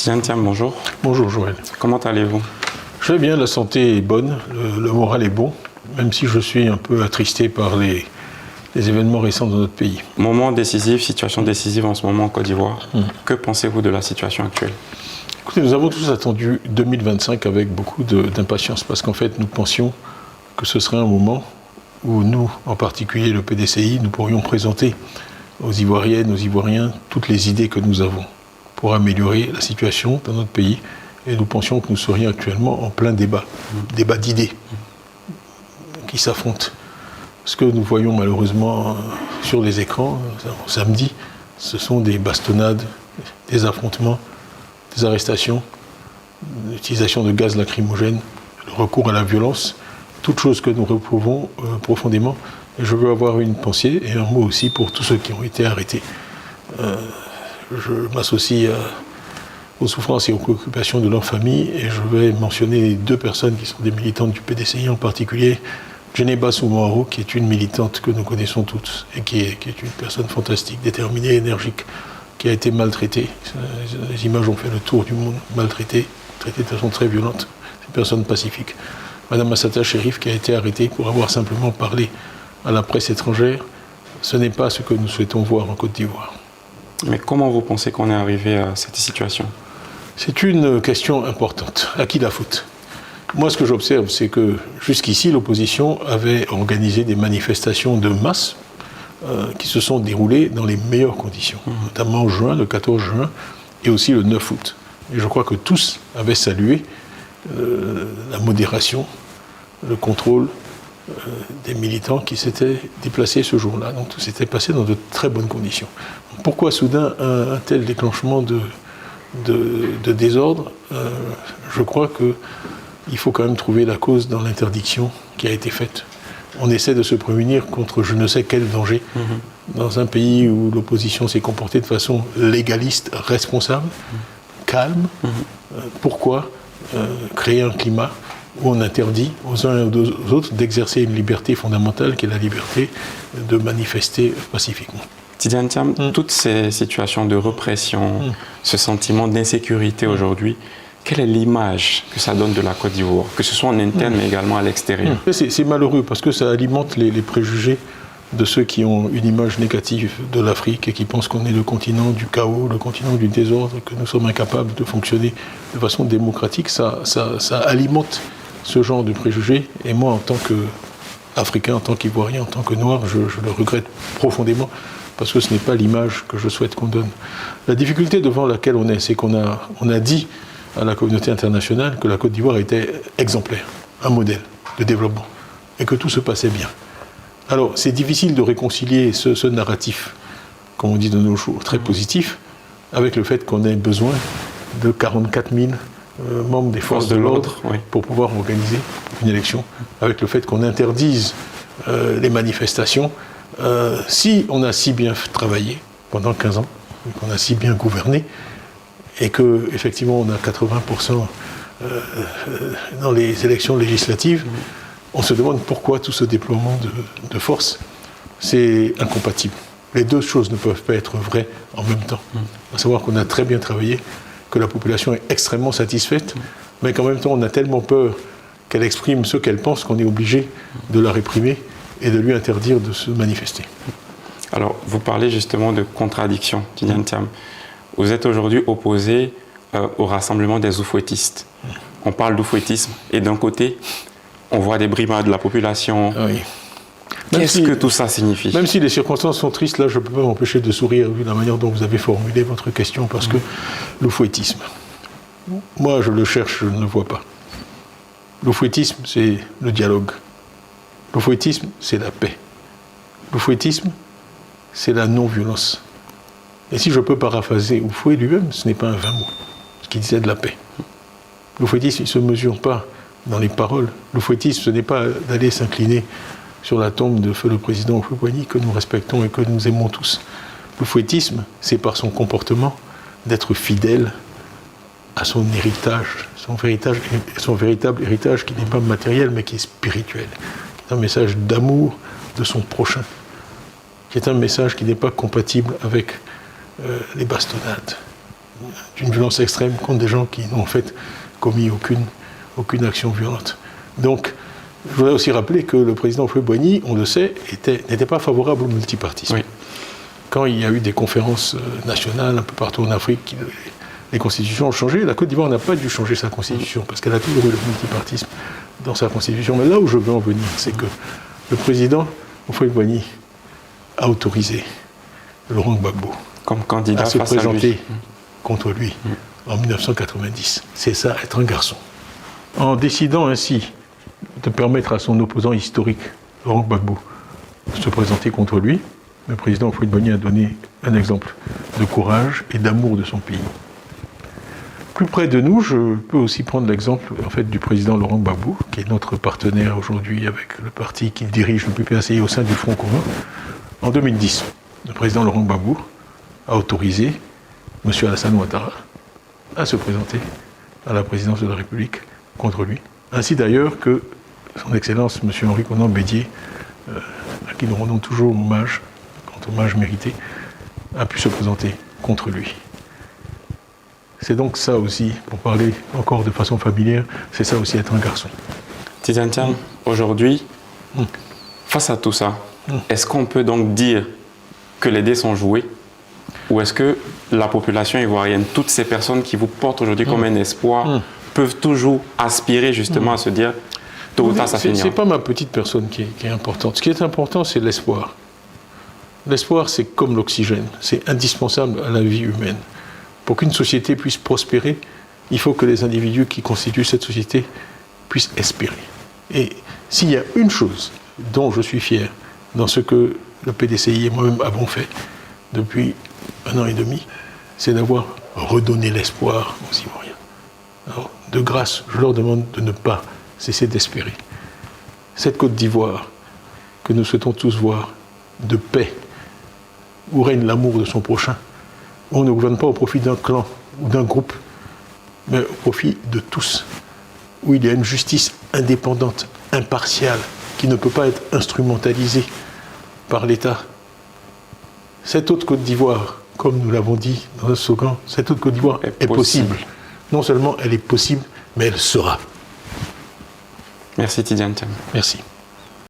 Tidiane Thiam, bonjour. Bonjour Joël. Comment allez-vous? Je vais bien, la santé est bonne, le moral est bon, même si je suis un peu attristé par les événements récents dans notre pays. Moment décisif, situation décisive en ce moment en Côte d'Ivoire. Que pensez-vous de la situation actuelle? Écoutez, nous avons tous attendu 2025 avec beaucoup d'impatience, parce qu'en fait, nous pensions que ce serait un moment où nous, en particulier le PDCI, nous pourrions présenter aux Ivoiriennes, aux Ivoiriens, toutes les idées que nous avons pour améliorer la situation dans notre pays. Et nous pensions que nous serions actuellement en plein débat d'idées qui s'affrontent. Ce que nous voyons malheureusement sur les écrans samedi, ce sont des bastonnades, des affrontements, des arrestations, l'utilisation de gaz lacrymogène, le recours à la violence, toutes choses que nous réprouvons profondément. Et je veux avoir une pensée et un mot aussi pour tous ceux qui ont été arrêtés. Je m'associe aux souffrances et aux préoccupations de leur famille et je vais mentionner deux personnes qui sont des militantes du PDCI, en particulier Djeneba Soumoaro, qui est une militante que nous connaissons toutes et qui est une personne fantastique, déterminée, énergique, qui a été maltraitée. Les images ont fait le tour du monde, maltraitée, traitée de façon très violente. C'est une personne pacifique. Madame Assata Chérif, qui a été arrêtée pour avoir simplement parlé à la presse étrangère. Ce n'est pas ce que nous souhaitons voir en Côte d'Ivoire. Mais comment vous pensez qu'on est arrivé à cette situation? C'est une question importante. À qui la faute? Moi, ce que j'observe, c'est que jusqu'ici, l'opposition avait organisé des manifestations de masse qui se sont déroulées dans les meilleures conditions, notamment en juin, le 14 juin, et aussi le 9 août. Et je crois que tous avaient salué la modération, le contrôle des militants qui s'étaient déplacés ce jour-là. Donc tout s'était passé dans de très bonnes conditions. Pourquoi soudain un tel déclenchement de désordre? Je crois qu'il faut quand même trouver la cause dans l'interdiction qui a été faite. On essaie de se prémunir contre je ne sais quel danger dans un pays où l'opposition s'est comportée de façon légaliste, responsable, calme. Pourquoi créer un climat où on interdit aux uns et aux autres d'exercer une liberté fondamentale qui est la liberté de manifester pacifiquement? Tidiane Thiam, toutes ces situations de répression, ce sentiment d'insécurité aujourd'hui, quelle est l'image que ça donne de la Côte d'Ivoire, que ce soit en interne mais également à l'extérieur? C'est malheureux parce que ça alimente les préjugés de ceux qui ont une image négative de l'Afrique et qui pensent qu'on est le continent du chaos, le continent du désordre, que nous sommes incapables de fonctionner de façon démocratique. Ça alimente ce genre de préjugés. Et moi, en tant qu'Africain, en tant qu'Ivoirien, en tant que Noir, je le regrette profondément parce que ce n'est pas l'image que je souhaite qu'on donne. La difficulté devant laquelle on est, c'est qu'on a dit à la communauté internationale que la Côte d'Ivoire était exemplaire, un modèle de développement, et que tout se passait bien. Alors, c'est difficile de réconcilier ce narratif, comme on dit de nos jours, très positif, avec le fait qu'on ait besoin de 44 000 membres des forces de l'ordre pour pouvoir organiser une élection, avec le fait qu'on interdise les manifestations. Si on a si bien travaillé pendant 15 ans, qu'on a si bien gouverné, et qu'effectivement on a 80% dans les élections législatives, on se demande pourquoi tout ce déploiement de force. C'est incompatible. Les deux choses ne peuvent pas être vraies en même temps. À savoir qu'on a très bien travaillé, que la population est extrêmement satisfaite, mais qu'en même temps on a tellement peur qu'elle exprime ce qu'elle pense qu'on est obligé de la réprimer et de lui interdire de se manifester. Alors, vous parlez justement de contradiction, Tidiane Thiam. Vous êtes aujourd'hui opposé au rassemblement des oufouettistes. On parle d'oufouettisme et d'un côté, on voit des brimades de la population. Oui. Qu'est-ce que tout ça signifie? Même si les circonstances sont tristes, là, je ne peux pas m'empêcher de sourire vu la manière dont vous avez formulé votre question, parce que l'oufouettisme, moi, je le cherche, je ne le vois pas. L'oufouettisme, c'est le dialogue. L'oufouettisme, c'est la paix. L'oufouettisme, c'est la non-violence. Et si je peux paraphraser Oufouet lui-même, ce n'est pas un vain mot, ce qui disait de la paix. L'oufouettisme, il ne se mesure pas dans les paroles. L'oufouettisme, ce n'est pas d'aller s'incliner sur la tombe de feu le président Houphouët-Boigny, que nous respectons et que nous aimons tous. L'oufouettisme, c'est par son comportement d'être fidèle à son héritage, son véritable héritage qui n'est pas matériel mais qui est spirituel, qui est un message d'amour de son prochain, qui est un message qui n'est pas compatible avec les bastonnades, d'une violence extrême contre des gens qui n'ont en fait commis aucune action violente. Donc, je voudrais aussi rappeler que le président Houphouët-Boigny, on le sait, n'était pas favorable au multipartisme. Oui. Quand il y a eu des conférences nationales un peu partout en Afrique, les constitutions ont changé. La Côte d'Ivoire n'a pas dû changer sa constitution parce qu'elle a toujours eu le multipartisme dans sa constitution. Mais là où je veux en venir, c'est que le président Houphouët-Boigny a autorisé Laurent Gbagbo comme candidat à se face à lui. présenter contre lui en 1990. C'est ça, être un garçon. En décidant ainsi de permettre à son opposant historique, Laurent Gbagbo, de se présenter contre lui, le président Houphouët-Boigny a donné un exemple de courage et d'amour de son pays. Plus près de nous, je peux aussi prendre l'exemple en fait, du président Laurent Gbagbo, qui est notre partenaire aujourd'hui avec le parti qu'il dirige, le PPACI, au sein du Front commun. En 2010, le président Laurent Gbagbo a autorisé M. Alassane Ouattara à se présenter à la présidence de la République contre lui. Ainsi d'ailleurs que son Excellence M. Henri Konan Bédié, à qui nous rendons toujours hommage, quand hommage mérité, a pu se présenter contre lui. C'est donc ça aussi, pour parler encore de façon familière, c'est ça aussi être un garçon. Tidiane Thiam, aujourd'hui, face à tout ça, est-ce qu'on peut donc dire que les dés sont joués? Ou est-ce que la population ivoirienne, toutes ces personnes qui vous portent aujourd'hui comme un espoir, peuvent toujours aspirer justement à se dire, tôt ou tard ça finira? C'est pas ma petite personne qui est importante. Ce qui est important, c'est l'espoir. L'espoir, c'est comme l'oxygène. C'est indispensable à la vie humaine. Pour qu'une société puisse prospérer, il faut que les individus qui constituent cette société puissent espérer. Et s'il y a une chose dont je suis fier dans ce que le PDCI et moi-même avons fait depuis 1 an et demi, c'est d'avoir redonné l'espoir aux Ivoiriens. Alors, de grâce, je leur demande de ne pas cesser d'espérer. Cette Côte d'Ivoire que nous souhaitons tous voir, de paix, où règne l'amour de son prochain, où on ne gouverne pas au profit d'un clan ou d'un groupe, mais au profit de tous, où il y a une justice indépendante, impartiale, qui ne peut pas être instrumentalisée par l'État. Cette autre Côte d'Ivoire, comme nous l'avons dit dans notre slogan, cette autre Côte d'Ivoire est possible. Non seulement elle est possible, mais elle sera. Merci Tidiane Thiam. Merci.